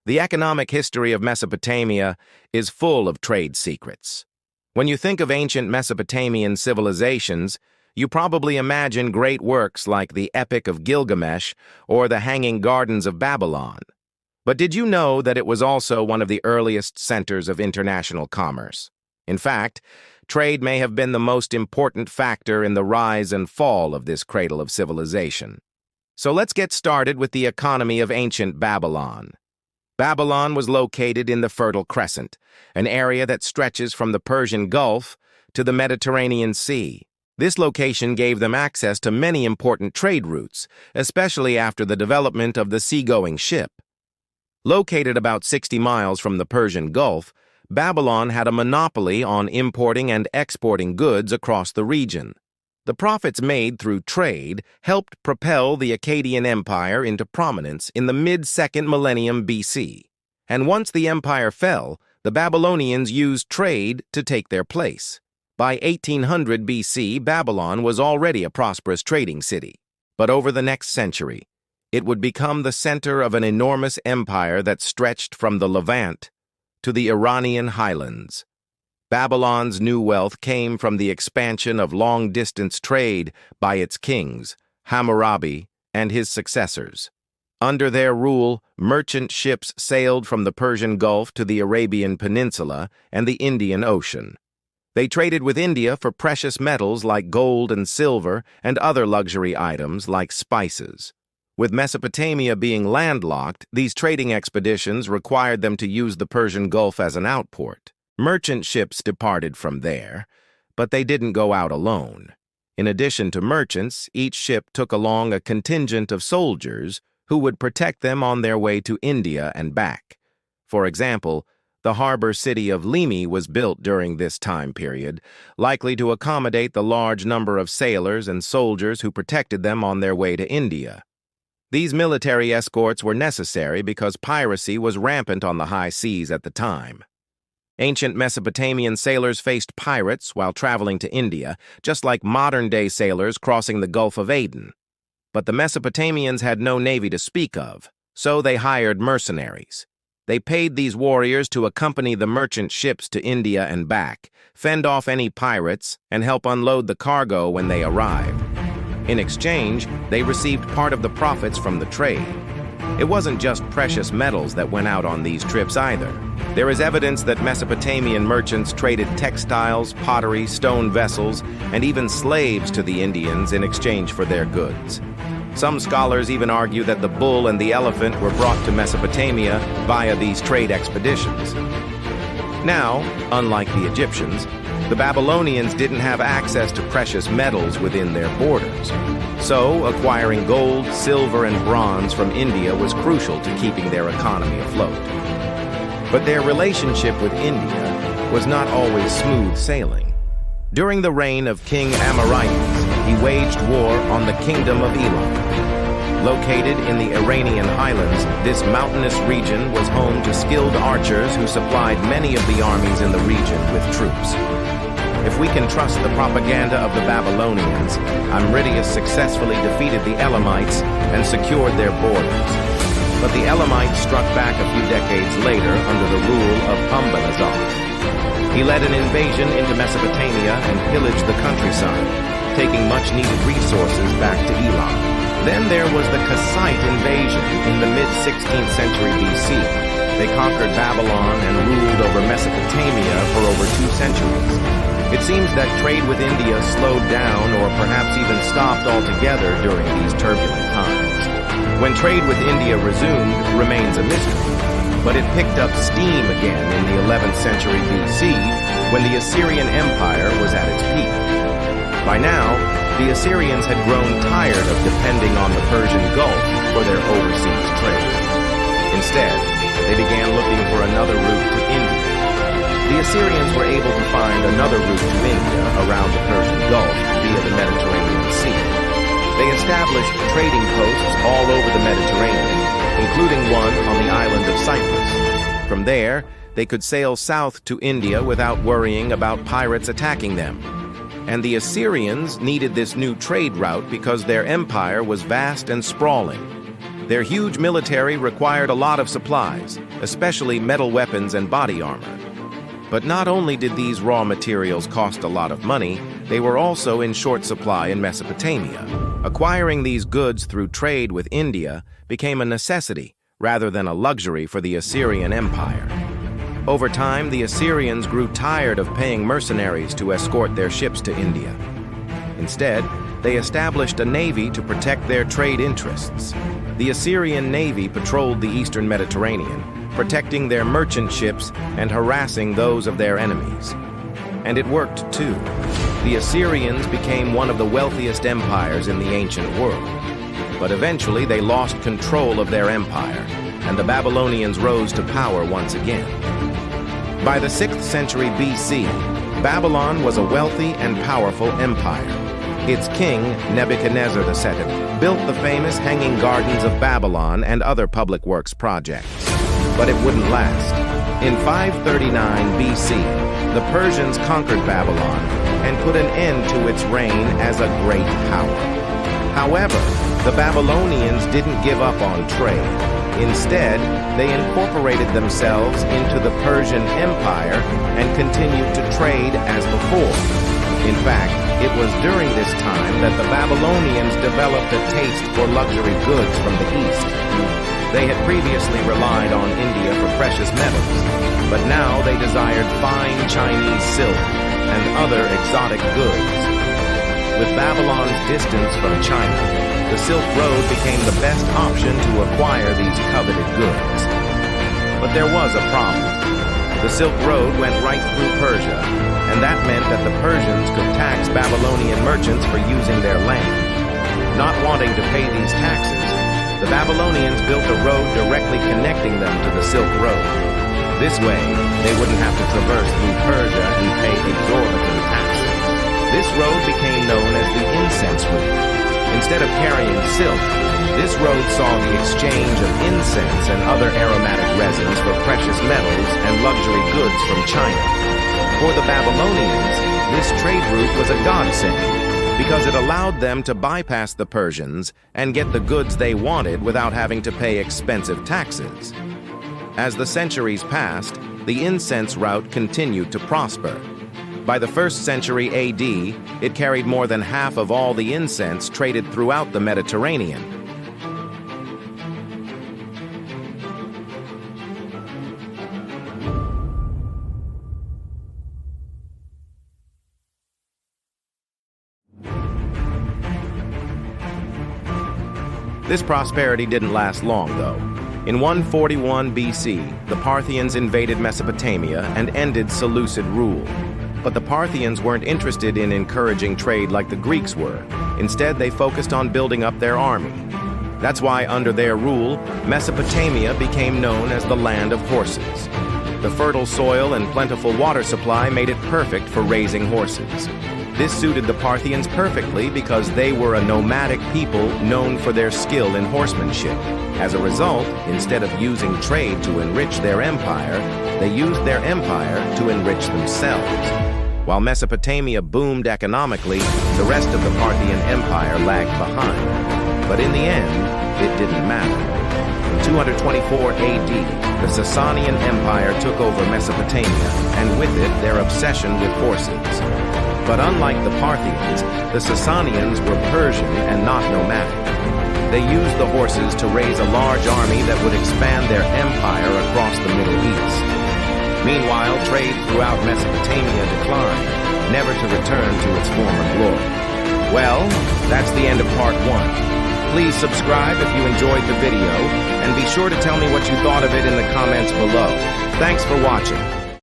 The economic history of Mesopotamia is full of trade secrets. When you think of ancient Mesopotamian civilizations, you probably imagine great works like the Epic of Gilgamesh or the Hanging Gardens of Babylon. But did you know that it was also one of the earliest centers of international commerce? In fact, trade may have been the most important factor in the rise and fall of this cradle of civilization. So let's get started with the economy of ancient Babylon. Babylon was located in the Fertile Crescent, an area that stretches from the Persian Gulf to the Mediterranean Sea. This location gave them access to many important trade routes, especially after the development of the seagoing ship. Located about 60 miles from the Persian Gulf, Babylon had a monopoly on importing and exporting goods across the region. The profits made through trade helped propel the Akkadian Empire into prominence in the mid-2nd millennium BC. And once the empire fell, the Babylonians used trade to take their place. By 1800 BC, Babylon was already a prosperous trading city. But over the next century, it would become the center of an enormous empire that stretched from the Levant to the Iranian highlands. Babylon's new wealth came from the expansion of long-distance trade by its kings, Hammurabi and his successors. Under their rule, merchant ships sailed from the Persian Gulf to the Arabian Peninsula and the Indian Ocean. They traded with India for precious metals like gold and silver and other luxury items like spices. With Mesopotamia being landlocked, these trading expeditions required them to use the Persian Gulf as an outport. Merchant ships departed from there, but they didn't go out alone. In addition to merchants, each ship took along a contingent of soldiers who would protect them on their way to India and back. For example, the harbor city of Limi was built during this time period, likely to accommodate the large number of sailors and soldiers who protected them on their way to India. These military escorts were necessary because piracy was rampant on the high seas at the time. Ancient Mesopotamian sailors faced pirates while traveling to India, just like modern-day sailors crossing the Gulf of Aden. But the Mesopotamians had no navy to speak of, so they hired mercenaries. They paid these warriors to accompany the merchant ships to India and back, fend off any pirates, and help unload the cargo when they arrived. In exchange, they received part of the profits from the trade. It wasn't just precious metals that went out on these trips either. There is evidence that Mesopotamian merchants traded textiles, pottery, stone vessels, and even slaves to the Indians in exchange for their goods. Some scholars even argue that the bull and the elephant were brought to Mesopotamia via these trade expeditions. Now, unlike the Egyptians, the Babylonians didn't have access to precious metals within their borders. So, acquiring gold, silver, and bronze from India was crucial to keeping their economy afloat. But their relationship with India was not always smooth sailing. During the reign of King Amorites, he waged war on the Kingdom of Elam. Located in the Iranian highlands, this mountainous region was home to skilled archers who supplied many of the armies in the region with troops. If we can trust the propaganda of the Babylonians, Amridius successfully defeated the Elamites and secured their borders. But the Elamites struck back a few decades later under the rule of Umbelazar. He led an invasion into Mesopotamia and pillaged the countryside, taking much-needed resources back to Elam. Then there was the Kassite invasion in the mid-16th century BC. They conquered Babylon and ruled over Mesopotamia for over 2 centuries. It seems that trade with India slowed down or perhaps even stopped altogether during these turbulent times. When trade with India resumed remains a mystery, but it picked up steam again in the 11th century BC when the Assyrian Empire was at its peak. By now, the Assyrians had grown tired of depending on the Persian Gulf for their overseas trade. Instead, they began looking for another route to India. The Assyrians were able to find another route to India around the Persian Gulf via the Mediterranean Sea. They established trading posts all over the Mediterranean, including one on the island of Cyprus. From there, they could sail south to India without worrying about pirates attacking them. And the Assyrians needed this new trade route because their empire was vast and sprawling. Their huge military required a lot of supplies, especially metal weapons and body armor. But not only did these raw materials cost a lot of money, they were also in short supply in Mesopotamia. Acquiring these goods through trade with India became a necessity rather than a luxury for the Assyrian Empire. Over time, the Assyrians grew tired of paying mercenaries to escort their ships to India. Instead, they established a navy to protect their trade interests. The Assyrian navy patrolled the eastern Mediterranean, protecting their merchant ships and harassing those of their enemies. And it worked too. The Assyrians became one of the wealthiest empires in the ancient world. But eventually they lost control of their empire, and the Babylonians rose to power once again. By the 6th century BC, Babylon was a wealthy and powerful empire. Its king, Nebuchadnezzar II, built the famous Hanging Gardens of Babylon and other public works projects. But it wouldn't last. In 539 BC, the Persians conquered Babylon and put an end to its reign as a great power. However, the Babylonians didn't give up on trade. Instead, they incorporated themselves into the Persian Empire and continued to trade as before. In fact, it was during this time that the Babylonians developed a taste for luxury goods from the East. They had previously relied on India for precious metals, but now they desired fine Chinese silk and other exotic goods. With Babylon's distance from China, the Silk Road became the best option to acquire these coveted goods. But there was a problem. The Silk Road went right through Persia, and that meant that the Persians could tax Babylonian merchants for using their land. Not wanting to pay these taxes, the Babylonians built a road directly connecting them to the Silk Road. This way, they wouldn't have to traverse through Persia and pay exorbitant taxes. This road became known as the incense route. Instead of carrying silk, this road saw the exchange of incense and other aromatic resins for precious metals and luxury goods from China. For the Babylonians, this trade route was a godsend, because it allowed them to bypass the Persians and get the goods they wanted without having to pay expensive taxes. As the centuries passed, the incense route continued to prosper. By the 1st century AD, it carried more than half of all the incense traded throughout the Mediterranean. This prosperity didn't last long, though. In 141 BC, the Parthians invaded Mesopotamia and ended Seleucid rule. But the Parthians weren't interested in encouraging trade like the Greeks were. Instead, they focused on building up their army. That's why, under their rule, Mesopotamia became known as the land of horses. The fertile soil and plentiful water supply made it perfect for raising horses. This suited the Parthians perfectly because they were a nomadic people known for their skill in horsemanship. As a result, instead of using trade to enrich their empire, they used their empire to enrich themselves. While Mesopotamia boomed economically, the rest of the Parthian Empire lagged behind. But in the end, it didn't matter. In 224 AD, the Sasanian Empire took over Mesopotamia, and with it, their obsession with horses. But unlike the Parthians, the Sasanians were Persian and not nomadic. They used the horses to raise a large army that would expand their empire across the Middle East. Meanwhile, trade throughout Mesopotamia declined, never to return to its former glory. Well, that's the end of part 1. Please subscribe if you enjoyed the video, and be sure to tell me what you thought of it in the comments below. Thanks for watching.